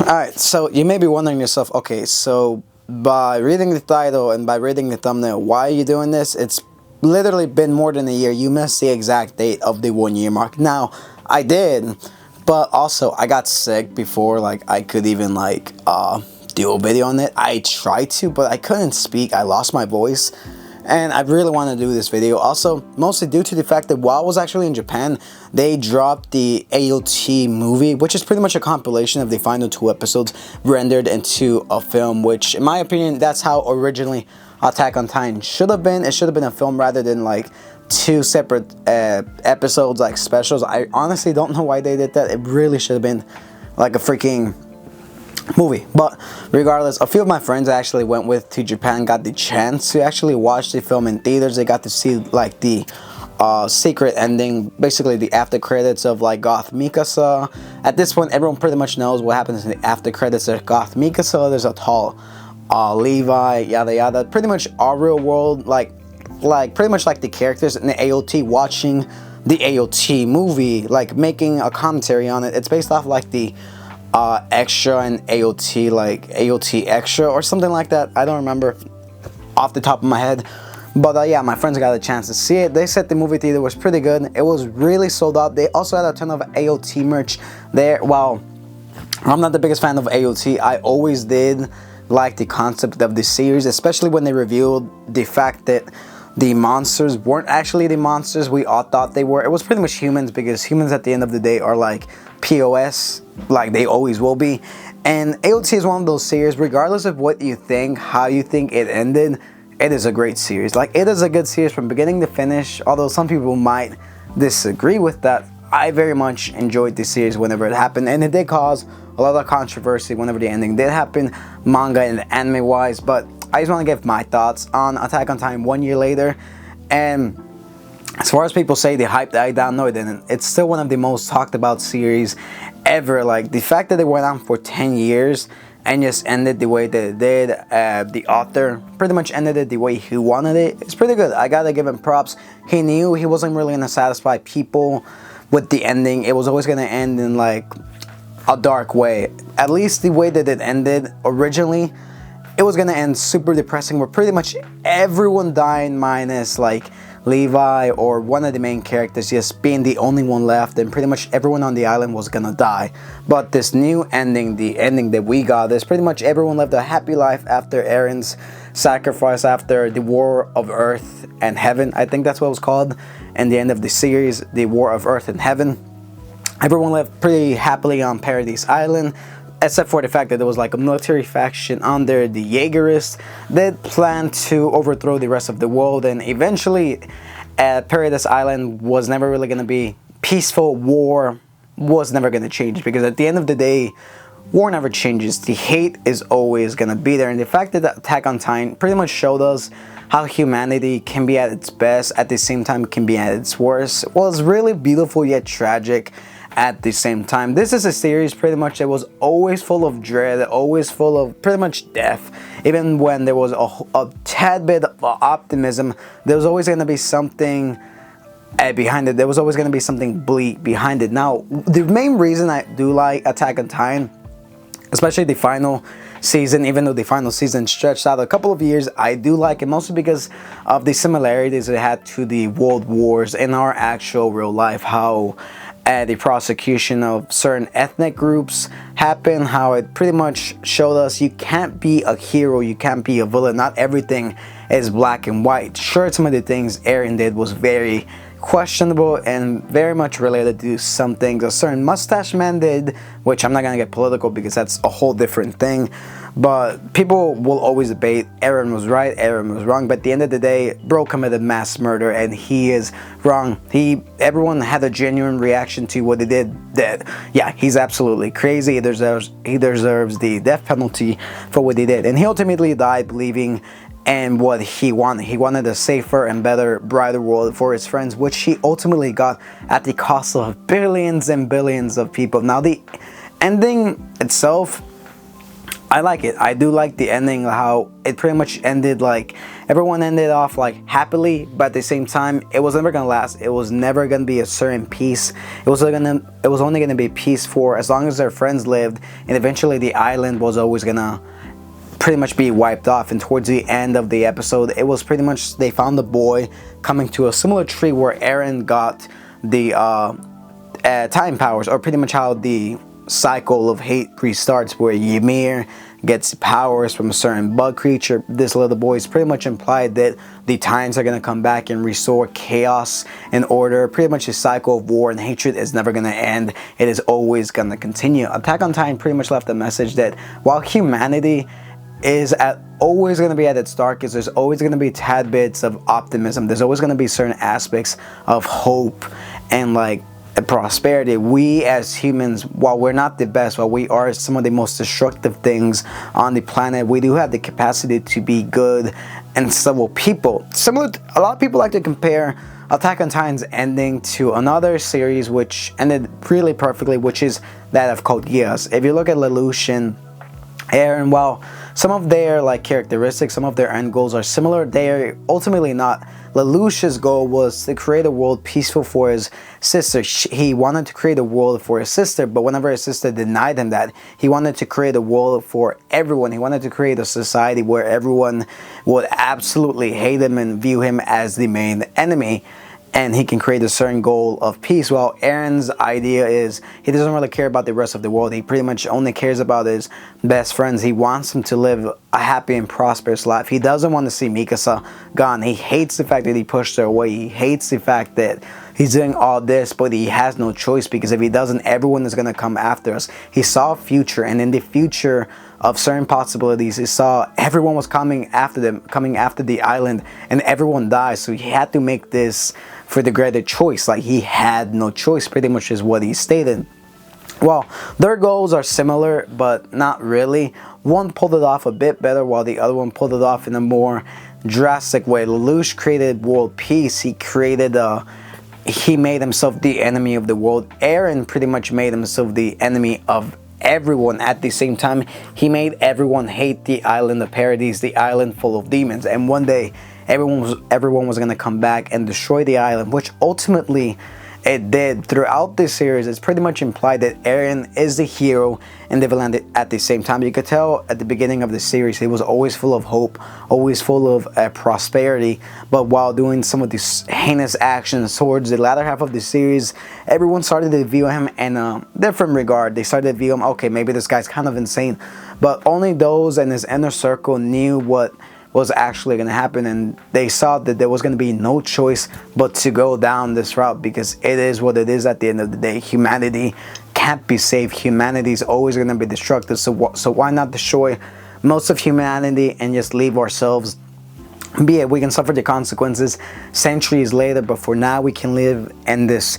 Alright, so you may be wondering yourself, okay, so by reading the title and by reading the thumbnail, why are you doing this? It's literally been more than a year. You missed the exact date of the 1 year mark. Now, I did, but also I got sick before like I could even do a video on it. I tried to, but I couldn't speak. I lost my voice. And I really want to do this video. Also, mostly due to the fact that while I was actually in Japan, they dropped the AOT movie, which is pretty much a compilation of the final 2 episodes rendered into a film, which, in my opinion, that's how originally Attack on Titan should have been. It should have been a film rather than like 2 separate episodes, like specials. I honestly don't know why they did that. It really should have been like a freaking movie. But regardless, a few of my friends I actually went with to Japan got the chance to actually watch the film in theaters. They got to see like the secret ending, basically the after credits of like Goth Mikasa. At this point, everyone pretty much knows what happens in the after credits of Goth Mikasa. There's a tall Levi, yada yada. Pretty much our real world, like pretty much like the characters in the AOT watching the AOT movie, like making a commentary on it. It's based off like the extra and AOT, like AOT extra or something like that. I don't remember off the top of my head, but yeah, my friends got a chance to see it. They said the movie theater was pretty good. It was really sold out. They also had a ton of AOT merch there. Well, I'm not the biggest fan of AOT. I always did like the concept of the series, especially when they revealed the fact that the monsters weren't actually the monsters we all thought they were. It was pretty much humans, because humans at the end of the day are like POS, like they always will be. And AOT is one of those series, regardless of what you think, how you think it ended, it is a great series. Like, it is a good series from beginning to finish, although some people might disagree with that. I very much enjoyed the series whenever it happened, and it did cause a lot of controversy whenever the ending did happen, manga and anime wise. But I just want to give my thoughts on Attack on Titan 1 year later. And as far as people say the hype died down, no it didn't. It's still one of the most talked about series ever. Like, the fact that it went on for 10 years and just ended the way that it did, the author pretty much ended it the way he wanted it. It's pretty good. I gotta give him props. He knew he wasn't really gonna satisfy people with the ending. It was always gonna end in like a dark way. At least the way that it ended originally, it was gonna end super depressing, where pretty much everyone died minus like Levi or one of the main characters just being the only one left, and pretty much everyone on the island was gonna die. But this new ending, the ending that we got, is pretty much everyone lived a happy life after Eren's sacrifice, after the War of Earth and Heaven. I think that's what it was called in the end of the series, the War of Earth and Heaven. Everyone lived pretty happily on Paradise Island, except for the fact that there was like a military faction under the Jaegerists that planned to overthrow the rest of the world. And eventually Paradise Island was never really going to be peaceful. War was never going to change, because at the end of the day, war never changes. The hate is always going to be there. And the fact that Attack on Titan pretty much showed us how humanity can be at its best, at the same time can be at its worst, was really beautiful yet tragic at the same time. This is a series pretty much that was always full of dread, always full of pretty much death. Even when there was a tad bit of optimism, there was always going to be something behind it. There was always going to be something bleak behind it. Now, the main reason I do like Attack on Titan, especially the final season, even though the final season stretched out a couple of years, I do like it mostly because of the similarities it had to the world wars in our actual real life. How the prosecution of certain ethnic groups happened, how it pretty much showed us you can't be a hero, you can't be a villain, not everything is black and white. Sure, some of the things Eren did was very questionable and very much related to some things a certain mustache man did, which I'm not gonna get political because that's a whole different thing. But people will always debate Eren was right, Eren was wrong, but at the end of the day, bro committed mass murder and he is wrong. Everyone had a genuine reaction to what he did. That yeah, he's absolutely crazy. He deserves the death penalty for what he did, and he ultimately died believing in what he wanted. He wanted a safer and better, brighter world for his friends, which he ultimately got at the cost of billions and billions of people. Now, the ending itself, I like it. I do like the ending, how it pretty much ended, like everyone ended off like happily, but at the same time it was never gonna last. It was never gonna be a certain peace. It was only gonna be peace for as long as their friends lived, and eventually the island was always gonna pretty much be wiped off. And towards the end of the episode, it was pretty much they found the boy coming to a similar tree where Eren got the time powers, or pretty much how the cycle of hate restarts, where Ymir gets powers from a certain bug creature. This little boy's pretty much implied that the Titans are going to come back and restore chaos and order. Pretty much the cycle of war and hatred is never going to end. It is always going to continue. Attack on Titan pretty much left a message that while humanity is always going to be at its darkest, there's always going to be tad bits of optimism. There's always going to be certain aspects of hope and like prosperity. We as humans, while we're not the best, while we are some of the most destructive things on the planet, we do have the capacity to be good and civil people. Similar to, a lot of people like to compare Attack on Titan's ending to another series which ended really perfectly, which is that of Code Geass. If you look at Lelouch and Eren, while some of their like characteristics, some of their end goals are similar, they're ultimately not. Lelouch's goal was to create a world peaceful for his sister. He wanted to create a world for his sister, but whenever his sister denied him that, he wanted to create a world for everyone. He wanted to create a society where everyone would absolutely hate him and view him as the main enemy, and he can create a certain goal of peace. While Eren's idea is he doesn't really care about the rest of the world. He pretty much only cares about his best friends. He wants them to live a happy and prosperous life. He doesn't want to see Mikasa gone. He hates the fact that he pushed her away. He hates the fact that he's doing all this, but he has no choice, because if he doesn't, everyone is going to come after us. He saw a future, and in the future of certain possibilities, he saw everyone was coming after them, coming after the island, and everyone dies. So he had to make this for the greater choice. Like, he had no choice, pretty much is what he stated. Well, their goals are similar, but not really. One pulled it off a bit better, while the other one pulled it off in a more drastic way. Lelouch created world peace. He made himself the enemy of the world. Eren pretty much made himself the enemy of everyone. At the same time, he made everyone hate the island of Paradise, the island full of demons. And one day, everyone was going to come back and destroy the island, which ultimately it did. Throughout this series, it's pretty much implied that Eren is the hero and the villain at the same time. You could tell at the beginning of the series, he was always full of hope, always full of prosperity, but while doing some of these heinous actions towards the latter half of the series, everyone started to view him in a different regard. They started to view him, okay, maybe this guy's kind of insane, but only those in his inner circle knew what was actually going to happen, and they saw that there was going to be no choice but to go down this route, because it is what it is. At the end of the day, humanity can't be saved. Humanity is always going to be destructive, so why not destroy most of humanity and just leave ourselves be it? We can suffer the consequences centuries later, but for now we can live in this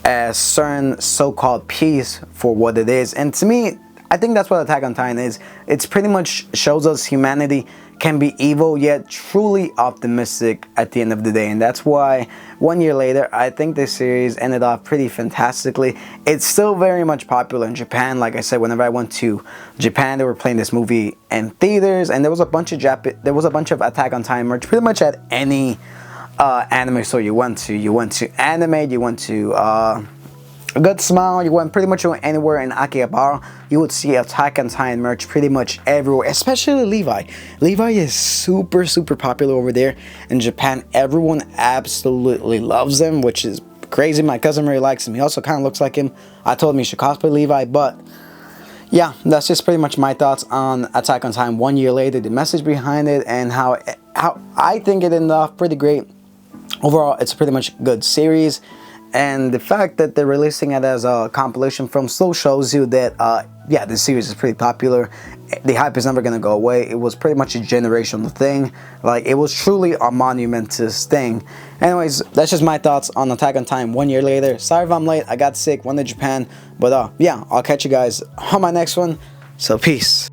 certain so-called peace for what it is. And to me, I think that's what Attack on Titan is. It's pretty much shows us humanity can be evil yet truly optimistic at the end of the day. And that's why 1 year later, I think this series ended off pretty fantastically. It's still very much popular in Japan. Like I said, whenever I went to Japan, they were playing this movie in theaters, and there was a bunch of Attack on Titan merch pretty much at any anime store you went to. You went to Anime, you went to A Good Smile, you went pretty much anywhere in Akihabara, you would see Attack on Titan merch pretty much everywhere, especially Levi. Levi is super popular over there in Japan. Everyone absolutely loves him, which is crazy. My cousin really likes him. He also kind of looks like him. I told him he should cosplay Levi, but yeah, that's just pretty much my thoughts on Attack on Titan 1 year later, the message behind it, and how I think it ended off pretty great. Overall, it's a pretty much good series. And the fact that they're releasing it as a compilation film still shows you that, yeah, this series is pretty popular. The hype is never going to go away. It was pretty much a generational thing. Like, it was truly a monumentous thing. Anyways, that's just my thoughts on Attack on Titan 1 year later. Sorry if I'm late. I got sick, went to Japan. But, yeah, I'll catch you guys on my next one. So, peace.